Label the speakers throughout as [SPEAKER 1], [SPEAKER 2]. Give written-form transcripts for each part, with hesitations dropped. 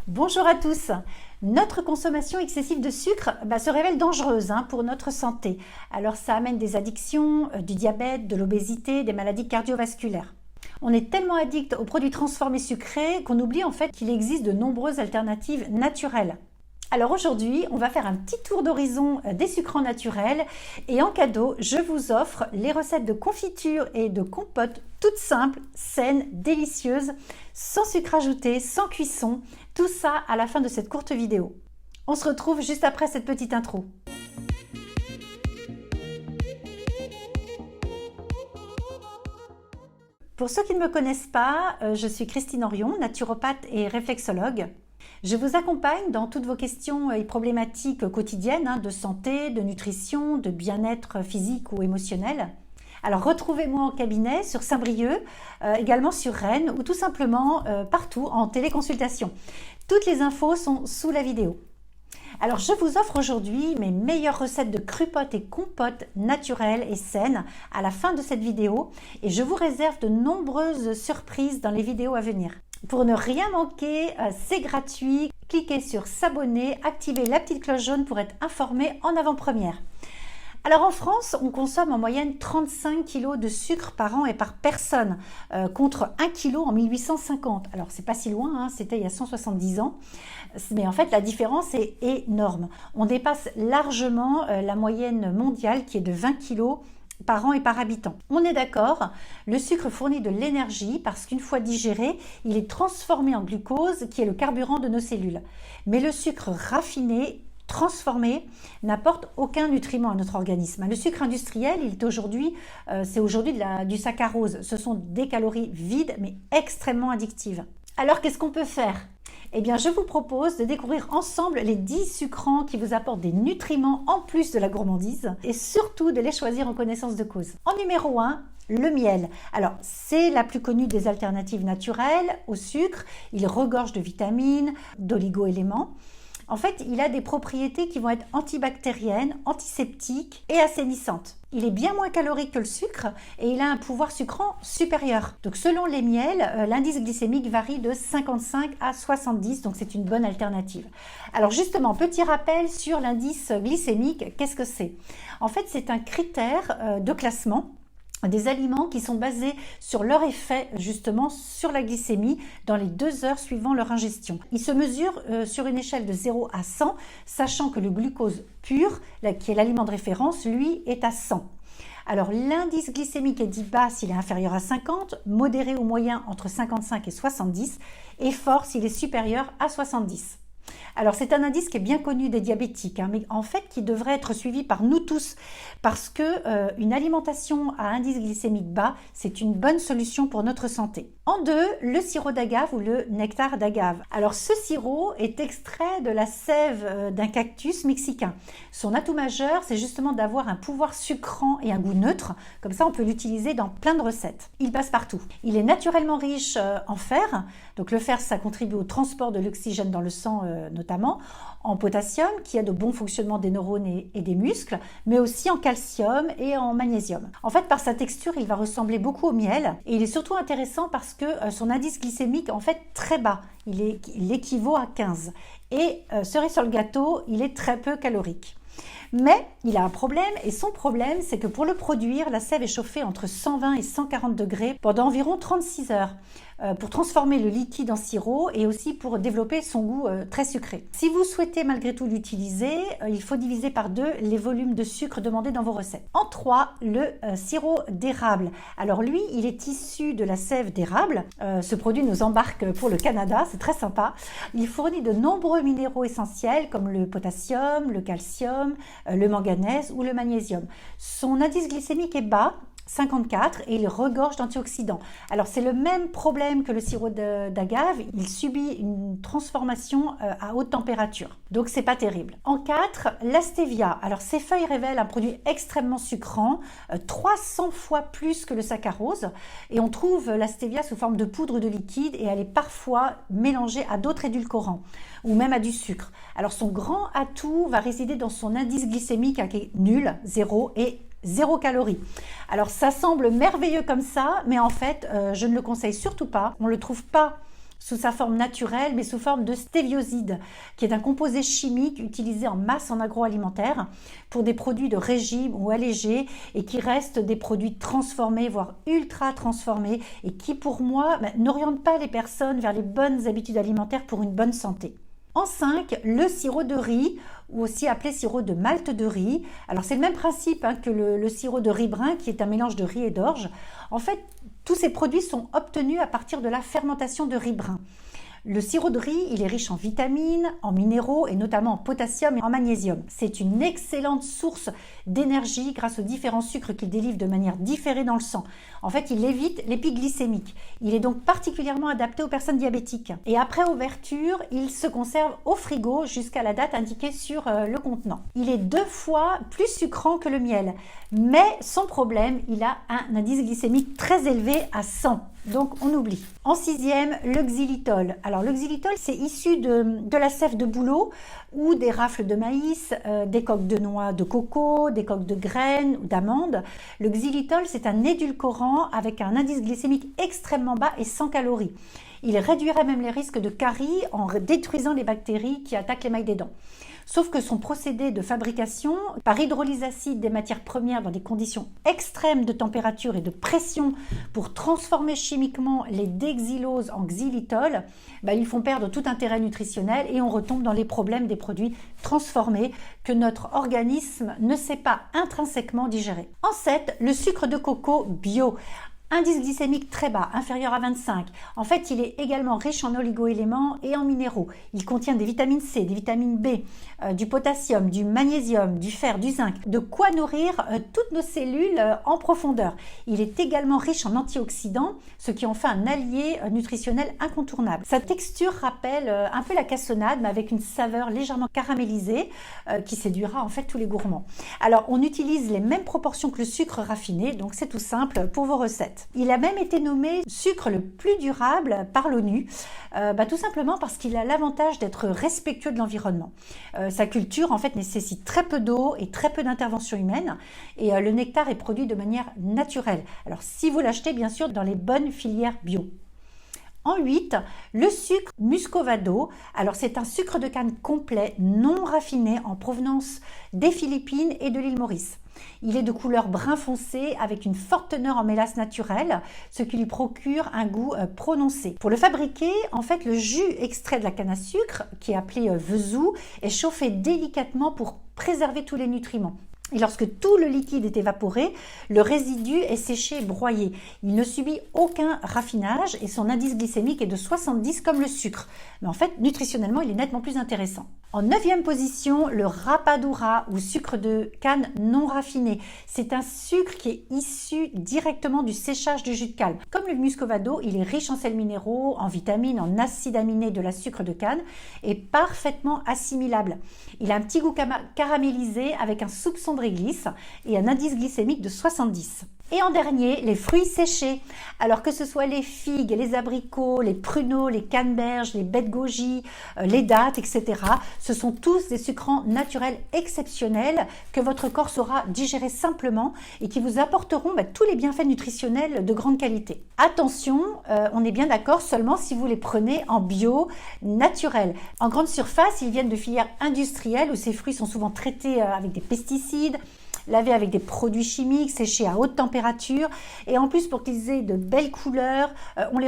[SPEAKER 1] Bonjour à tous. Notre consommation excessive de sucre se révèle dangereuse pour notre santé. Alors ça amène des addictions, du diabète, de l'obésité, des maladies cardiovasculaires. On est tellement addict aux produits transformés sucrés qu'on oublie en fait qu'il existe de nombreuses alternatives naturelles. Alors aujourd'hui, on va faire un petit tour d'horizon des sucrants naturels et en cadeau, je vous offre les recettes de confiture et de compotes toutes simples, saines, délicieuses, sans sucre ajouté, sans cuisson, tout ça à la fin de cette courte vidéo. On se retrouve juste après cette petite intro. Pour ceux qui ne me connaissent pas, je suis Christine Orion, naturopathe et réflexologue. Je vous accompagne dans toutes vos questions et problématiques quotidiennes de santé, de nutrition, de bien-être physique ou émotionnel. Alors retrouvez-moi en cabinet sur Saint-Brieuc, également sur Rennes ou tout simplement partout en téléconsultation. Toutes les infos sont sous la vidéo. Alors je vous offre aujourd'hui mes meilleures recettes de crupotes et compotes naturelles et saines à la fin de cette vidéo et je vous réserve de nombreuses surprises dans les vidéos à venir. Pour ne rien manquer, c'est gratuit. Cliquez sur s'abonner, activez la petite cloche jaune pour être informé en avant-première. Alors en France, on consomme en moyenne 35 kg de sucre par an et par personne, contre 1 kg en 1850. Alors c'est pas si loin, c'était il y a 170 ans, mais en fait la différence est énorme. On dépasse largement la moyenne mondiale qui est de 20 kg par an et par habitant. On est d'accord, le sucre fournit de l'énergie parce qu'une fois digéré, il est transformé en glucose qui est le carburant de nos cellules. Mais le sucre raffiné, transformé, n'apporte aucun nutriment à notre organisme. Le sucre industriel, c'est aujourd'hui du saccharose. Ce sont des calories vides mais extrêmement addictives. Alors qu'est-ce qu'on peut faire ? Eh bien, je vous propose de découvrir ensemble les 10 sucrants qui vous apportent des nutriments en plus de la gourmandise et surtout de les choisir en connaissance de cause. En numéro 1, le miel. Alors, c'est la plus connue des alternatives naturelles au sucre. Il regorge de vitamines, d'oligo-éléments. En fait, il a des propriétés qui vont être antibactériennes, antiseptiques et assainissantes. Il est bien moins calorique que le sucre et il a un pouvoir sucrant supérieur. Donc selon les miels, l'indice glycémique varie de 55 à 70, donc c'est une bonne alternative. Alors justement, petit rappel sur l'indice glycémique, qu'est-ce que c'est ? En fait, c'est un critère de classement des aliments qui sont basés sur leur effet justement sur la glycémie dans les 2 heures suivant leur ingestion. Il se mesure sur une échelle de 0 à 100, sachant que le glucose pur, qui est l'aliment de référence, lui est à 100. Alors l'indice glycémique est dit bas s'il est inférieur à 50, modéré ou moyen entre 55 et 70 et fort s'il est supérieur à 70. Alors c'est un indice qui est bien connu des diabétiques, mais en fait qui devrait être suivi par nous tous parce que une alimentation à indice glycémique bas, c'est une bonne solution pour notre santé. En 2, le sirop d'agave ou le nectar d'agave. Alors ce sirop est extrait de la sève d'un cactus mexicain. Son atout majeur, c'est justement d'avoir un pouvoir sucrant et un goût neutre. Comme ça, on peut l'utiliser dans plein de recettes. Il passe partout. Il est naturellement riche en fer. Donc le fer, ça contribue au transport de l'oxygène dans le sang notamment, en potassium qui aide au bon fonctionnement des neurones et des muscles, mais aussi en calcium et en magnésium. En fait, par sa texture, il va ressembler beaucoup au miel et il est surtout intéressant parce que son indice glycémique est en fait très bas. Il équivaut à 15. Et cerise sur le gâteau, il est très peu calorique. Mais il a un problème et son problème, c'est que pour le produire, la sève est chauffée entre 120 et 140 degrés pendant environ 36 heures pour transformer le liquide en sirop et aussi pour développer son goût très sucré. Si vous souhaitez malgré tout l'utiliser, il faut diviser par 2 les volumes de sucre demandés dans vos recettes. En 3, le sirop d'érable. Alors lui, il est issu de la sève d'érable. Ce produit nous embarque pour le Canada, c'est très sympa. Il fournit de nombreux minéraux essentiels comme le potassium, le calcium, le manganèse ou le magnésium. Son indice glycémique est bas, 54, et il regorge d'antioxydants. Alors c'est le même problème que le sirop d'agave, il subit une transformation à haute température. Donc c'est pas terrible. En 4, la stevia. Alors ces feuilles révèlent un produit extrêmement sucrant, 300 fois plus que le saccharose, et on trouve la stevia sous forme de poudre de liquide et elle est parfois mélangée à d'autres édulcorants ou même à du sucre. Alors son grand atout va résider dans son indice glycémique qui est nul, 0 et 0 calories. Alors ça semble merveilleux comme ça, mais en fait je ne le conseille surtout pas. On ne le trouve pas sous sa forme naturelle, mais sous forme de stévioside, qui est un composé chimique utilisé en masse en agroalimentaire pour des produits de régime ou allégés et qui restent des produits transformés, voire ultra transformés, et qui pour moi n'orientent pas les personnes vers les bonnes habitudes alimentaires pour une bonne santé. En 5, le sirop de riz, ou aussi appelé sirop de malt de riz. Alors c'est le même principe que le sirop de riz brun, qui est un mélange de riz et d'orge. En fait, tous ces produits sont obtenus à partir de la fermentation de riz brun. Le sirop de riz, il est riche en vitamines, en minéraux et notamment en potassium et en magnésium. C'est une excellente source d'énergie grâce aux différents sucres qu'il délivre de manière différée dans le sang. En fait, il évite les pics glycémiques. Il est donc particulièrement adapté aux personnes diabétiques. Et après ouverture, il se conserve au frigo jusqu'à la date indiquée sur le contenant. Il est 2 fois plus sucrant que le miel. Mais son problème, il a un indice glycémique très élevé à 100. Donc on oublie. En 6e, le xylitol. Alors le xylitol, c'est issu de la sève de bouleau ou des rafles de maïs, des coques de noix de coco, des coques de graines ou d'amandes. Le xylitol, c'est un édulcorant avec un indice glycémique extrêmement bas et sans calories. Il réduirait même les risques de caries en détruisant les bactéries qui attaquent l'émail des dents. Sauf que son procédé de fabrication, par hydrolyse acide des matières premières dans des conditions extrêmes de température et de pression pour transformer chimiquement les déxyloses en xylitol, ils font perdre tout intérêt nutritionnel et on retombe dans les problèmes des produits transformés que notre organisme ne sait pas intrinsèquement digérer. En 7, le sucre de coco bio. Indice glycémique très bas, inférieur à 25. En fait, il est également riche en oligoéléments et en minéraux. Il contient des vitamines C, des vitamines B, du potassium, du magnésium, du fer, du zinc. De quoi nourrir toutes nos cellules en profondeur. Il est également riche en antioxydants, ce qui en fait un allié nutritionnel incontournable. Sa texture rappelle un peu la cassonade, mais avec une saveur légèrement caramélisée qui séduira en fait tous les gourmands. Alors, on utilise les mêmes proportions que le sucre raffiné, donc c'est tout simple pour vos recettes. Il a même été nommé sucre le plus durable par l'ONU, tout simplement parce qu'il a l'avantage d'être respectueux de l'environnement. Sa culture en fait nécessite très peu d'eau et très peu d'intervention humaine et le nectar est produit de manière naturelle. Alors si vous l'achetez bien sûr dans les bonnes filières bio. En 8, le sucre muscovado. Alors c'est un sucre de canne complet, non raffiné, en provenance des Philippines et de l'île Maurice. Il est de couleur brun foncé avec une forte teneur en mélasse naturelle, ce qui lui procure un goût prononcé. Pour le fabriquer, en fait, le jus extrait de la canne à sucre, qui est appelé vezou, est chauffé délicatement pour préserver tous les nutriments. Et lorsque tout le liquide est évaporé, le résidu est séché et broyé. Il ne subit aucun raffinage et son indice glycémique est de 70 comme le sucre. Mais en fait, nutritionnellement, il est nettement plus intéressant. En 9e position, le rapadura ou sucre de canne non raffiné. C'est un sucre qui est issu directement du séchage du jus de canne. Comme le muscovado, il est riche en sels minéraux, en vitamines, en acides aminés de la sucre de canne et parfaitement assimilable. Il a un petit goût caramélisé avec un soupçon de réglisse et un indice glycémique de 70. Et en dernier, les fruits séchés. Alors que ce soit les figues, les abricots, les pruneaux, les canneberges, les baies de goji, les dattes, etc. Ce sont tous des sucrants naturels exceptionnels que votre corps saura digérer simplement et qui vous apporteront tous les bienfaits nutritionnels de grande qualité. Attention, on est bien d'accord seulement si vous les prenez en bio, naturel. En grande surface, ils viennent de filières industrielles où ces fruits sont souvent traités avec des pesticides, lavés avec des produits chimiques, séchés à haute température et en plus pour qu'ils aient de belles couleurs, on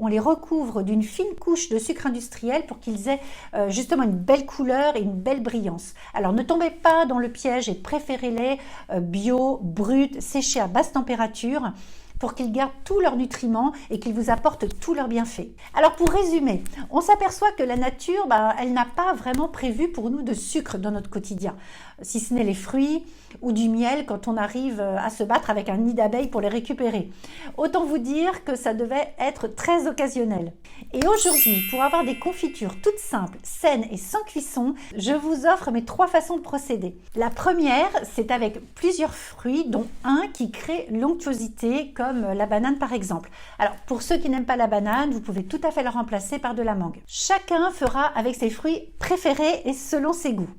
[SPEAKER 1] les recouvre d'une fine couche de sucre industriel pour qu'ils aient justement une belle couleur et une belle brillance. Alors ne tombez pas dans le piège et préférez-les bio, bruts, séchés à basse température pour qu'ils gardent tous leurs nutriments et qu'ils vous apportent tous leurs bienfaits. Alors pour résumer, on s'aperçoit que la nature, elle n'a pas vraiment prévu pour nous de sucre dans notre quotidien, si ce n'est les fruits ou du miel quand on arrive à se battre avec un nid d'abeilles pour les récupérer. Autant vous dire que ça devait être très occasionnel. Et aujourd'hui, pour avoir des confitures toutes simples, saines et sans cuisson, je vous offre mes 3 façons de procéder. La première, c'est avec plusieurs fruits, dont un qui crée l'onctuosité, comme la banane par exemple. Alors pour ceux qui n'aiment pas la banane, vous pouvez tout à fait le remplacer par de la mangue. Chacun fera avec ses fruits préférés et selon ses goûts.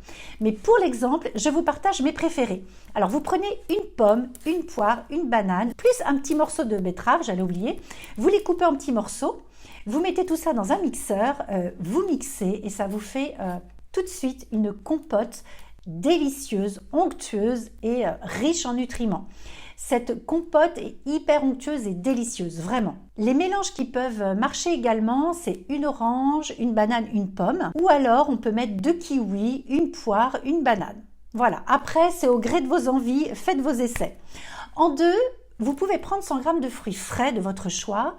[SPEAKER 1] Mais pour l'exemple, je vous partage mes préférés. Alors vous prenez une pomme, une poire, une banane, plus un petit morceau de betterave, j'allais oublier. Vous les coupez en petits morceaux. Vous mettez tout ça dans un mixeur, vous mixez et ça vous fait tout de suite une compote délicieuse, onctueuse et riche en nutriments. Cette compote est hyper onctueuse et délicieuse, vraiment. Les mélanges qui peuvent marcher également, c'est une orange, une banane, une pomme. Ou alors, on peut mettre 2 kiwis, une poire, une banane. Voilà, après, c'est au gré de vos envies, faites vos essais. En deux, vous pouvez prendre 100 g de fruits frais de votre choix,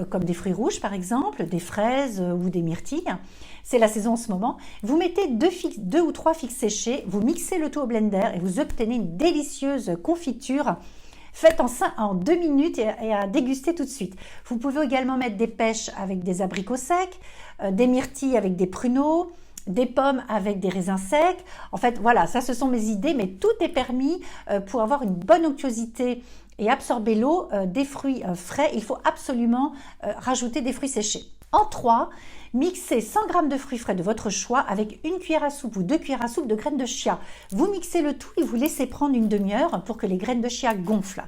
[SPEAKER 1] comme des fruits rouges par exemple, des fraises ou des myrtilles. C'est la saison en ce moment. Vous mettez 2 ou 3 figues séchées, vous mixez le tout au blender et vous obtenez une délicieuse confiture faite en 2 minutes et à déguster tout de suite. Vous pouvez également mettre des pêches avec des abricots secs, des myrtilles avec des pruneaux, des pommes avec des raisins secs. En fait, voilà, ça ce sont mes idées, mais tout est permis pour avoir une bonne onctuosité et absorber l'eau des fruits frais. Il faut absolument rajouter des fruits séchés. En 3, mixez 100 g de fruits frais de votre choix avec 1 cuillère à soupe ou 2 cuillères à soupe de graines de chia. Vous mixez le tout et vous laissez prendre une demi-heure pour que les graines de chia gonflent.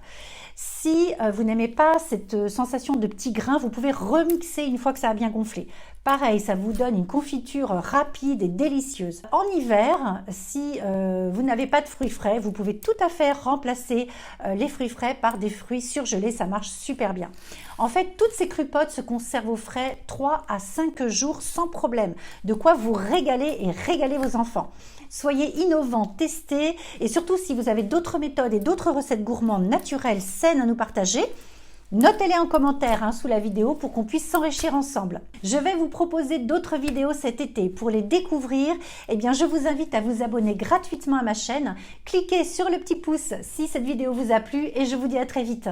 [SPEAKER 1] Si vous n'aimez pas cette sensation de petits grains, vous pouvez remixer une fois que ça a bien gonflé. Pareil, ça vous donne une confiture rapide et délicieuse. En hiver, si vous n'avez pas de fruits frais, vous pouvez tout à fait remplacer les fruits frais par des fruits surgelés, ça marche super bien. En fait, toutes ces crupotes se conservent au frais 3 à 5 jours sans problème. De quoi vous régaler et régaler vos enfants. Soyez innovants, testez et surtout si vous avez d'autres méthodes et d'autres recettes gourmandes, naturelles, saines à nous partager, notez-les en commentaire sous la vidéo pour qu'on puisse s'enrichir ensemble. Je vais vous proposer d'autres vidéos cet été. Pour les découvrir, eh bien, je vous invite à vous abonner gratuitement à ma chaîne. Cliquez sur le petit pouce si cette vidéo vous a plu et je vous dis à très vite.